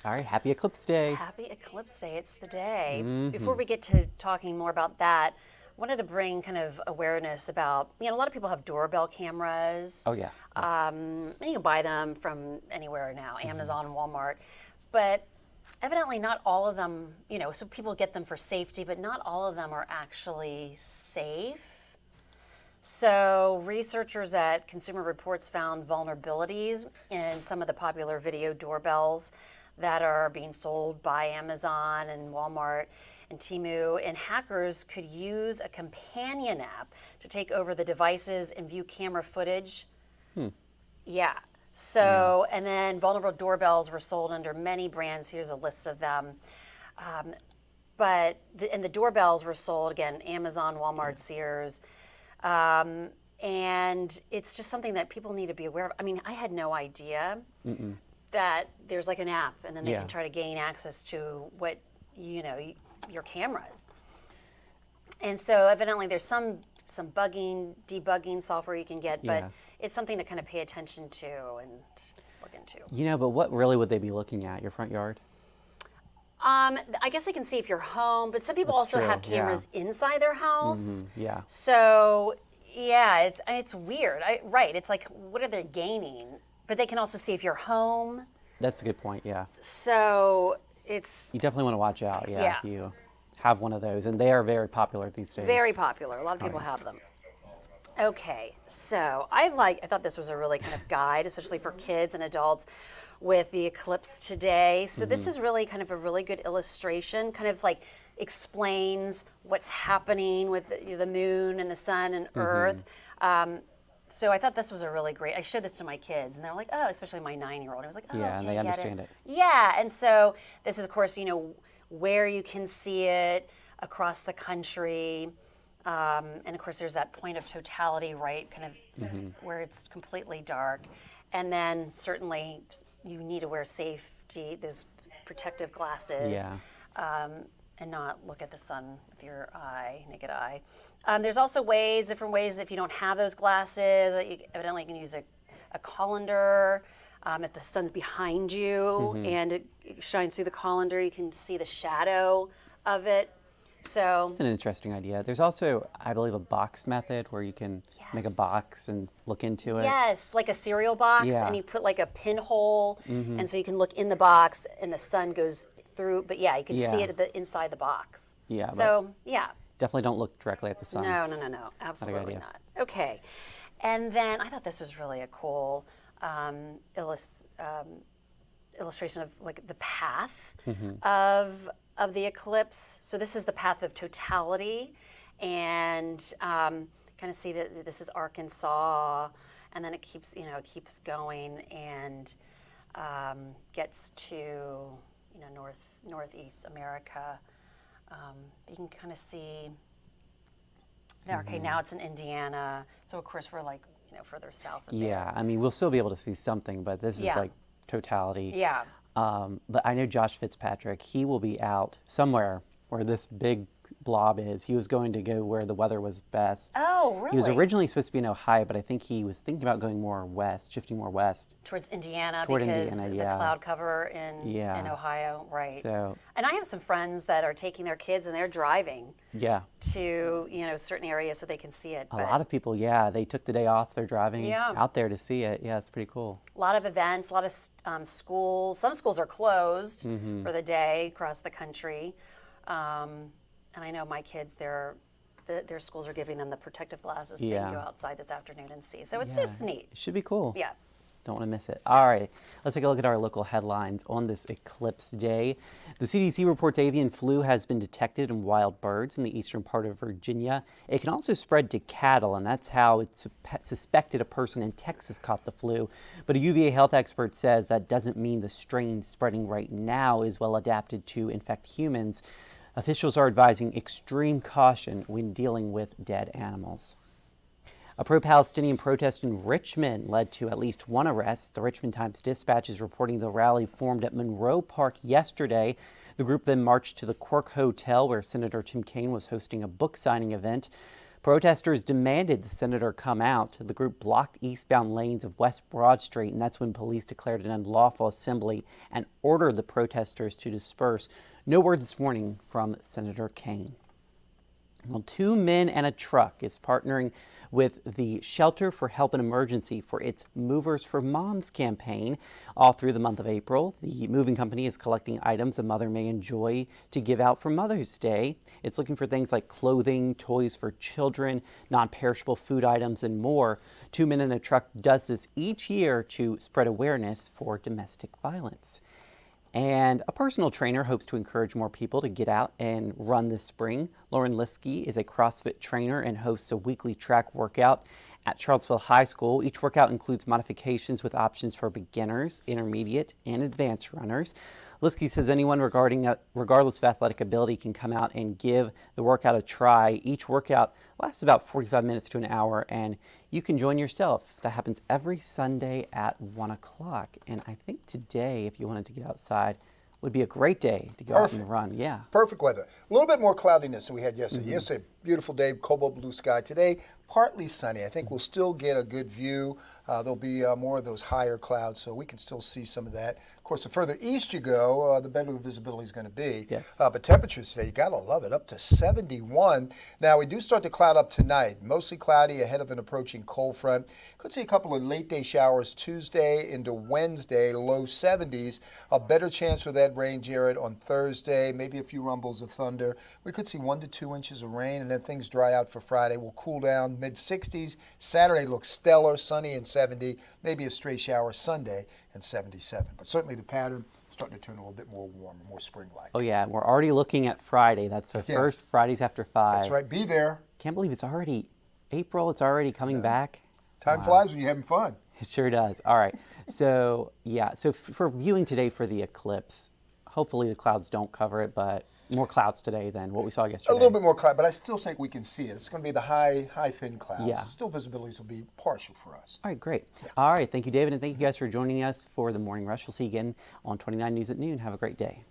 All right, happy Eclipse Day. Happy Eclipse Day. It's the day. Mm-hmm. Before we get to talking more about that, I wanted to bring kind of awareness about, a lot of people have doorbell cameras. Oh, yeah. And you can buy them from anywhere now, Amazon, Walmart. But evidently not all of them, so people get them for safety, but not all of them are actually safe. So researchers at Consumer Reports found vulnerabilities in some of the popular video doorbells that are being sold by Amazon and Walmart and Temu, and hackers could use a companion app to take over the devices and view camera footage. Yeah. So, and then vulnerable doorbells were sold under many brands. Here's a list of them. And the doorbells were sold, again, Amazon, Walmart, Sears. And it's just something that people need to be aware of. I mean, I had no idea that there's like an app, and then they can try to gain access to what, your cameras. And so evidently there's some bugging, debugging software you can get, but it's something to kind of pay attention to and look into. But what really would they be looking at? Your front yard? I guess they can see if you're home, but some people also have cameras inside their house. Yeah. So, yeah, it's weird. Right. It's like, what are they gaining? But they can also see if you're home. That's a good point, yeah. So it's... You definitely want to watch out, if you have one of those. And they are very popular these days. Very popular. A lot of people have them. Okay, so I thought this was a really kind of guide, especially for kids and adults, with the eclipse today. So this is really kind of a really good illustration, kind of like explains what's happening with the moon and the sun and Earth. So I thought this was a really great, I showed this to my kids, and they're like, oh, especially my 9-year-old. I was like, oh, yeah, okay, and they understand it. Yeah, and so this is, of course, where you can see it across the country. And of course, there's that point of totality, right, kind of where it's completely dark. And then certainly you need to wear safety, those protective glasses, and not look at the sun with your naked eye. There's also different ways, if you don't have those glasses, evidently you can use a colander. If the sun's behind you and it shines through the colander, you can see the shadow of it. So it's an interesting idea. There's also, I believe, a box method where you can make a box and look into it. Yes, like a cereal box, and you put like a pinhole, and so you can look in the box, and the sun goes through. But yeah, you can see it inside the box. Yeah. So definitely don't look directly at the sun. No, absolutely not. Okay, and then I thought this was really a cool illustration of like the path of the eclipse. So this is the path of totality, and kind of see that this is Arkansas, and then it keeps going and gets to northeast America. You can kind of see there. Okay, now it's in Indiana, so of course we're like further south of there. Yeah, I mean we'll still be able to see something, but this is like totality. Yeah. But I know Josh Fitzpatrick, he will be out somewhere where this big blob is. He was going to go where the weather was best. Oh, really? He was originally supposed to be in Ohio, but I think he was thinking about going more west, shifting more west. Towards Indiana, Toward because Indiana, the cloud cover in Ohio, right. So, and I have some friends that are taking their kids and they're driving to certain areas so they can see it. A lot of people, they took the day off. They're driving out there to see it. Yeah, it's pretty cool. A lot of events, a lot of schools. Some schools are closed for the day across the country. And I know my kids, their schools are giving them the protective glasses so they can go outside this afternoon and see. So it's neat. It should be cool. Yeah. Don't want to miss it. All right, let's take a look at our local headlines on this eclipse day. The CDC reports avian flu has been detected in wild birds in the eastern part of Virginia. It can also spread to cattle, and that's how it's suspected a person in Texas caught the flu. But a UVA health expert says that doesn't mean the strain spreading right now is well adapted to infect humans. Officials are advising extreme caution when dealing with dead animals. A pro-Palestinian protest in Richmond led to at least one arrest. The Richmond Times-Dispatch is reporting the rally formed at Monroe Park yesterday. The group then marched to the Quirk Hotel, where Senator Tim Kaine was hosting a book signing event. Protesters demanded the senator come out. The group blocked eastbound lanes of West Broad Street, and that's when police declared an unlawful assembly and ordered the protesters to disperse. No word this morning from Senator Kaine. Well, 2 Men and a Truck is partnering with the Shelter for Help and Emergency for its Movers for Moms campaign all through the month of April. The moving company is collecting items a mother may enjoy to give out for Mother's Day. It's looking for things like clothing, toys for children, non-perishable food items, and more. 2 Men and a Truck does this each year to spread awareness for domestic violence. And a personal trainer hopes to encourage more people to get out and run this spring. Lauren Liskey is a CrossFit trainer and hosts a weekly track workout at Charlottesville High School. Each workout includes modifications with options for beginners, intermediate, and advanced runners. Liskey says anyone regardless of athletic ability can come out and give the workout a try. Each workout lasts about 45 minutes to an hour, and you can join yourself. That happens every Sunday at 1 o'clock. And I think today, if you wanted to get outside, would be a great day to go out and run. Yeah. Perfect weather. A little bit more cloudiness than we had yesterday. Yesterday, beautiful day, cobalt blue sky. Today, partly sunny. I think we'll still get a good view. There'll be more of those higher clouds, so we can still see some of that. Of course, the further east you go, the better the visibility is going to be. Yes. But temperatures today, you got to love it, up to 71. Now, we do start to cloud up tonight. Mostly cloudy ahead of an approaching cold front. Could see a couple of late day showers Tuesday into Wednesday, low 70s. A better chance for that rain, Jared, on Thursday. Maybe a few rumbles of thunder. We could see 1 to 2 inches of rain, and then things dry out for Friday. We'll cool down mid-60s. Saturday looks stellar, sunny and 70. Maybe a stray shower Sunday and 77. But certainly the pattern starting to turn a little bit more warm, more spring-like. Oh, yeah. We're already looking at Friday. That's our first Fridays after 5. That's right. Be there. Can't believe it's already April. It's already coming back. Time flies when you're having fun. It sure does. All right. So, yeah. So for viewing today for the eclipse, hopefully the clouds don't cover it, but more clouds today than what we saw yesterday. A little bit more cloud, but I still think we can see it. It's going to be the high, thin clouds. Yeah. Still visibilities will be partial for us. All right, great. Yeah. All right, thank you, David, and thank you guys for joining us for the Morning Rush. We'll see you again on 29 News at noon. Have a great day.